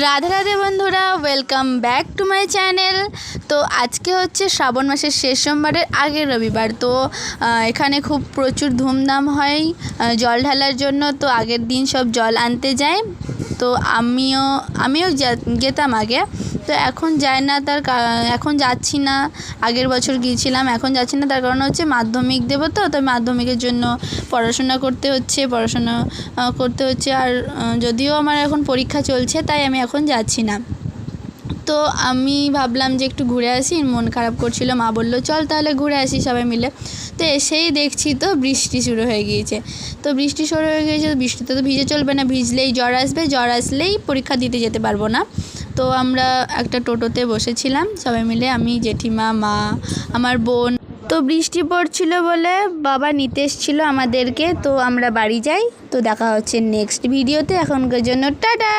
রাধে রাধে বন্ধুরা, welcome back to my channel. তো আজকে হচ্ছে শ্রাবণ মাসের শেষ সোমবারের আগের রবিবার। তো এখানে খুব প্রচুর ধুমধাম হয় জল ঢালার জন্য। তো আগের দিন সব জল আনতে যায়। তো আমিও যেতাম আগে, তো এখন যাই না। এখন যাচ্ছি না। আগের বছর গিয়েছিলাম, এখন যাচ্ছি না। তার কারণ হচ্ছে মাধ্যমিক দেবো, তো মাধ্যমিকের জন্য পড়াশোনা করতে হচ্ছে। আর যদিও আমার এখন পরীক্ষা চলছে, তাই আমি এখন যাচ্ছি না। তো আমি ভাবলাম যে একটু ঘুরে আসি, মন খারাপ করছিল। মা বললো চল তাহলে ঘুরে আসি সবাই মিলে। তো এসেই দেখছি তো বৃষ্টি শুরু হয়ে গিয়েছে। তো বৃষ্টিতে তো ভিজে চলবে না, ভিজলেই জ্বর আসবে, জ্বর আসলেই পরীক্ষা দিতে যেতে পারবো না। তো আমরা একটা টোটোতে বসেছিলাম সবাই মিলে, আমি, জেঠিমা, মা, আমার বোন। তো বৃষ্টি পড়ছিল বলে বাবা নিতে এসেছিলো আমাদেরকে। তো আমরা বাড়ি যাই। তো দেখা হচ্ছে নেক্সট ভিডিওতে। এখনকার জন্য টাটা।